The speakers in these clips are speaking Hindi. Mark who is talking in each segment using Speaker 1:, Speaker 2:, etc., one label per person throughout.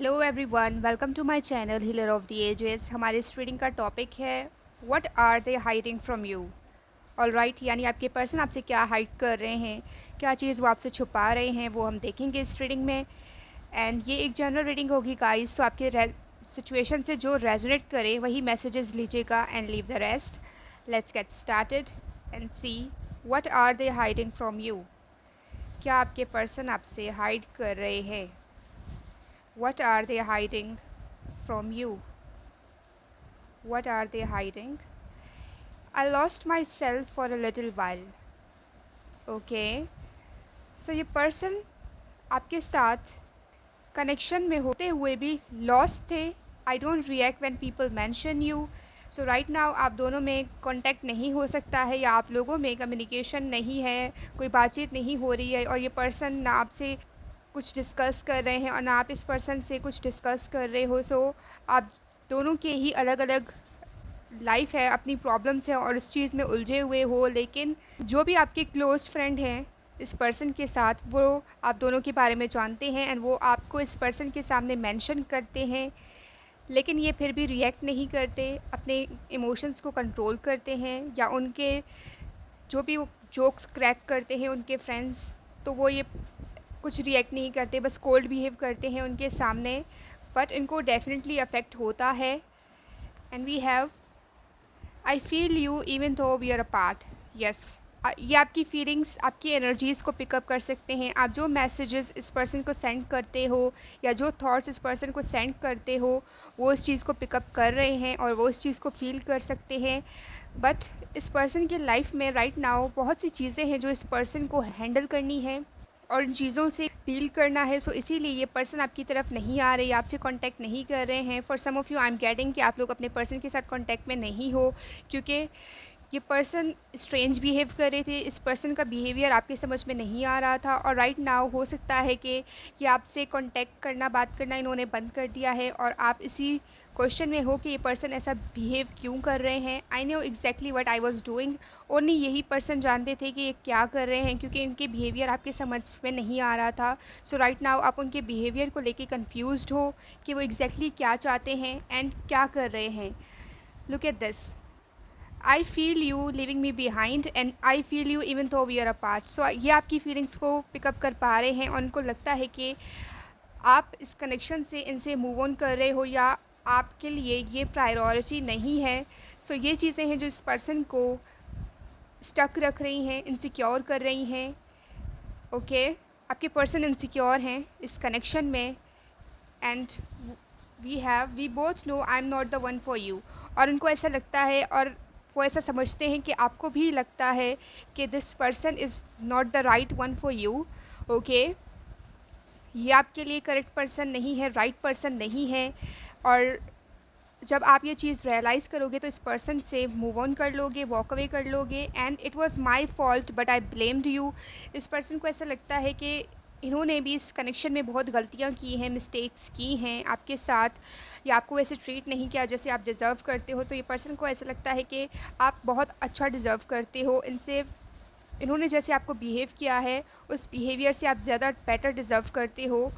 Speaker 1: Hello everyone, welcome to my channel healer of the ages. हमारे इस रीडिंग का टॉपिक है what are they hiding from you. Alright, यानी आपके पर्सन आपसे क्या हाइड कर रहे हैं, क्या चीज़ वो आपसे छुपा रहे हैं, वो हम देखेंगे इस रीडिंग में। एंड ये एक जनरल रीडिंग होगी गाइस, सो आपके सिचुएशन से जो रेजोनेट करे वही मैसेजेस लीजिएगा and leave the rest. Let's get started and see what are they hiding from you. क्या आपके पर्सन आपसे हाइड कर रहे हैं? What are they hiding from you? What are they hiding? I lost myself for a little while. Okay. So ये पर्सन आपके साथ कनेक्शन में होते हुए भी लॉस्ट थे. I don't react when people mention you. So right now आप दोनों में कांटेक्ट नहीं हो सकता है या आप लोगों में कम्युनिकेशन नहीं है, कोई बातचीत नहीं हो रही है और ये पर्सन ना आपसे कुछ डिस्कस कर रहे हैं और ना आप इस पर्सन से कुछ डिस्कस कर रहे हो. सो आप दोनों के ही अलग अलग लाइफ है, अपनी प्रॉब्लम्स हैं और इस चीज़ में उलझे हुए हो. लेकिन जो भी आपके क्लोज फ्रेंड हैं इस पर्सन के साथ, वो आप दोनों के बारे में जानते हैं एंड वो आपको इस पर्सन के सामने मेंशन करते हैं. लेकिन ये फिर भी रिएक्ट नहीं करते, अपने इमोशंस को कंट्रोल करते हैं. या उनके जो भी वो जोक्स क्रैक करते हैं उनके फ्रेंड्स, तो वो ये कुछ रिएक्ट नहीं करते, बस कोल्ड बिहेव करते हैं उनके सामने. बट इनको डेफिनेटली अफेक्ट होता है. And we have I feel you even though we are apart. Yes, ये आपकी फीलिंग्स, आपकी एनर्जीज़ को पिकअप कर सकते हैं. आप जो मैसेजेस इस पर्सन को सेंड करते हो या जो थॉट्स इस पर्सन को सेंड करते हो, वो इस चीज़ को पिकअप कर रहे हैं और वो इस चीज़ को फील कर सकते हैं. बट इस पर्सन की लाइफ में राइट नाउ बहुत सी चीज़ें हैं जो इस पर्सन को हैंडल करनी है और इन चीज़ों से डील करना है. सो इसीलिए ये पर्सन आपकी तरफ नहीं आ रहे, आपसे कांटेक्ट नहीं कर रहे हैं. For some of you I am getting कि आप लोग अपने पर्सन के साथ कांटेक्ट में नहीं हो क्योंकि ये पर्सन स्ट्रेंज बिहेव कर रहे थे. इस पर्सन का बिहेवियर आपके समझ में नहीं आ रहा था और राइट नाउ हो सकता है कि ये आपसे कांटेक्ट करना, बात करना इन्होंने बंद कर दिया है और आप इसी क्वेश्चन में हो कि ये पर्सन ऐसा बिहेव क्यों कर रहे हैं. I know exactly what I was doing. Only यही पर्सन जानते थे कि ये क्या कर रहे हैं क्योंकि इनके बिहेवियर आपके समझ में नहीं आ रहा था. सो राइट नाउ आप उनके बिहेवियर को लेके कंफ्यूज्ड हो कि वो एग्जैक्टली क्या चाहते हैं एंड क्या कर रहे हैं. Look at this. I feel you leaving me behind and I feel you even though we are apart. So ये आपकी फीलिंग्स को पिकअप कर पा रहे हैं और उनको लगता है कि आप इस कनेक्शन से इनसे मूव ऑन कर रहे हो या आपके लिए ये प्रायोरिटी नहीं है. सो ये चीज़ें हैं जो इस पर्सन को स्टक रख रही हैं, इनसिक्योर कर रही हैं. ओके, आपके पर्सन इनसिक्योर हैं इस कनेक्शन में and we both know I am not the one for you. और उनको ऐसा लगता है और वो ऐसा समझते हैं कि आपको भी लगता है कि this person is not the right one for you. Okay, ये आपके लिए करेक्ट पर्सन नहीं है, राइट पर्सन नहीं है. और जब आप ये चीज़ रियलाइज़ करोगे तो इस पर्सन से मूव ऑन कर लोगे, वॉक अवे कर लोगे. And it was my fault but I blamed you. इस पर्सन को ऐसा लगता है कि इन्होंने भी इस कनेक्शन में बहुत गलतियाँ की हैं, मिस्टेक्स की हैं आपके साथ, या आपको वैसे ट्रीट नहीं किया जैसे आप डिज़र्व करते हो. तो ये पर्सन को ऐसा लगता है कि आप बहुत अच्छा डिज़र्व करते हो. इन्होंने जैसे आपको बिहेव किया है उस बिहेवियर से आप ज़्यादा बेटर डिज़र्व करते हो.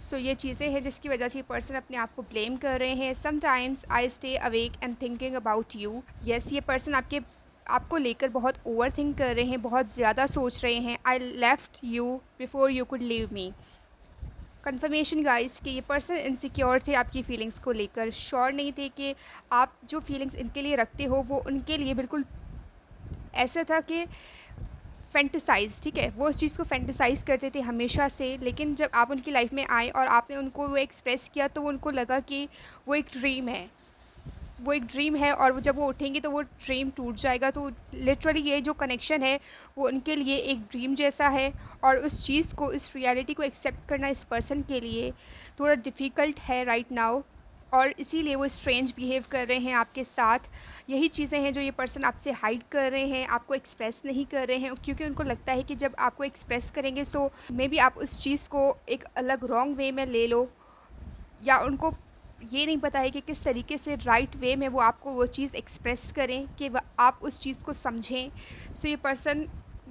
Speaker 1: सो ये चीज़ें हैं जिसकी वजह से ये पर्सन अपने आप को ब्लेम कर रहे हैं. Sometimes I stay awake and thinking about you. Yes, ये पर्सन आपको लेकर बहुत ओवर थिंक कर रहे हैं, बहुत ज़्यादा सोच रहे हैं. I left you before you could leave me. Confirmation guys कि ये पर्सन इनसिक्योर थे आपकी फ़ीलिंग्स को लेकर, श्योर नहीं थे कि आप जो फीलिंग्स इनके लिए रखते हो वो उनके लिए बिल्कुल ऐसा था कि फैंटिसाइज़, ठीक है, वो उस चीज़ को फैंटिसाइज़ करते थे हमेशा से. लेकिन जब आप उनकी लाइफ में आए और आपने उनको वो एक्सप्रेस किया तो उनको लगा कि वो एक ड्रीम है, वो एक ड्रीम है और जब वो उठेंगे तो वो ड्रीम टूट जाएगा. तो लिटरली ये जो कनेक्शन है वो उनके लिए एक ड्रीम जैसा है और उस चीज़ को, इस रियलिटी को एक्सेप्ट करना इस पर्सन के लिए थोड़ा डिफ़िकल्ट है राइट नाउ. और इसीलिए वो स्ट्रेंज बिहेव कर रहे हैं आपके साथ. यही चीज़ें हैं जो ये पर्सन आपसे हाइड कर रहे हैं, आपको एक्सप्रेस नहीं कर रहे हैं क्योंकि उनको लगता है कि जब आपको एक्सप्रेस करेंगे सो मे बी आप उस चीज़ को एक अलग रॉन्ग वे में ले लो, या उनको ये नहीं पता है कि किस तरीके से राइट वे में वो आपको वो चीज़ एक्सप्रेस करें कि आप उस चीज़ को समझें. सो ये पर्सन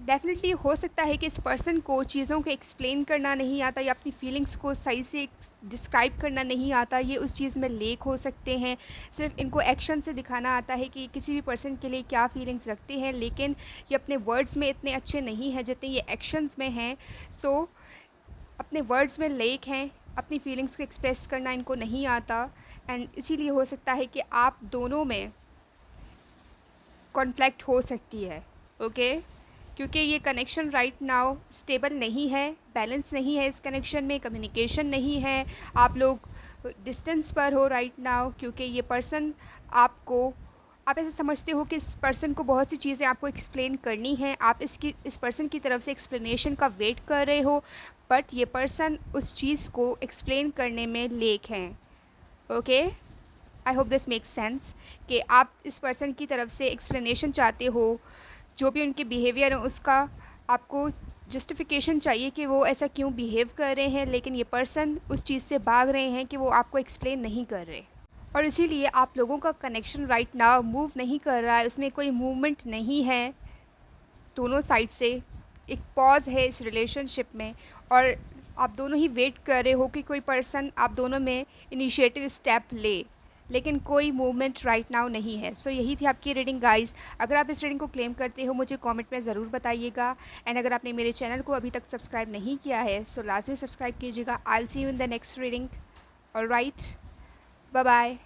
Speaker 1: डेफ़िनेटली हो सकता है कि इस पर्सन को चीज़ों को एक्सप्लेन करना नहीं आता या अपनी फीलिंग्स को सही से डिस्क्राइब करना नहीं आता। ये उस चीज़ में लेक हो सकते हैं। सिर्फ़ इनको एक्शन से दिखाना आता है कि किसी भी पर्सन के लिए क्या फीलिंग्स रखते हैं, लेकिन ये अपने वर्ड्स में इतने अच्छे नहीं हैं जितने ये एक्शंस में हैं। सो अपने वर्ड्स में लेक हैं, अपनी फीलिंग्स को एक्सप्रेस करना इनको नहीं आता। एंड इसीलिए हो सकता है कि आप दोनों में कॉन्फ्लिक्ट हो सकती है। ओके, क्योंकि ये कनेक्शन राइट नाउ स्टेबल नहीं है, बैलेंस नहीं है, इस कनेक्शन में कम्युनिकेशन नहीं है। आप लोग डिस्टेंस पर हो राइट नाउ, क्योंकि ये पर्सन आपको, आप ऐसे समझते हो कि इस पर्सन को बहुत सी चीज़ें आपको एक्सप्लेन करनी है। आप इस पर्सन की तरफ से एक्सप्लेनेशन का वेट कर रहे हो, बट ये पर्सन उस चीज़ को एक्सप्लेन करने में लेक हैं। Okay, I hope this makes sense कि आप इस पर्सन की तरफ से एक्सप्लेनेशन चाहते हो, जो भी उनके बिहेवियर है उसका आपको जस्टिफिकेशन चाहिए कि वो ऐसा क्यों बिहेव कर रहे हैं, लेकिन ये पर्सन उस चीज़ से भाग रहे हैं कि वो आपको एक्सप्लेन नहीं कर रहे। और इसीलिए आप लोगों का कनेक्शन राइट नाउ मूव नहीं कर रहा है, उसमें कोई मूवमेंट नहीं है दोनों साइड से। एक पॉज है इस रिलेशनशिप में, और आप दोनों ही वेट कर रहे हो कि कोई पर्सन आप दोनों में इनिशिएटिव स्टेप ले, लेकिन कोई मूवमेंट राइट नाउ नहीं है। सो यही थी आपकी रीडिंग गाइस। अगर आप इस रीडिंग को क्लेम करते हो मुझे कमेंट में ज़रूर बताइएगा। एंड अगर आपने मेरे चैनल को अभी तक सब्सक्राइब नहीं किया है सो लाजमी सब्सक्राइब कीजिएगा। I will see you in the next reading. Alright, bye bye.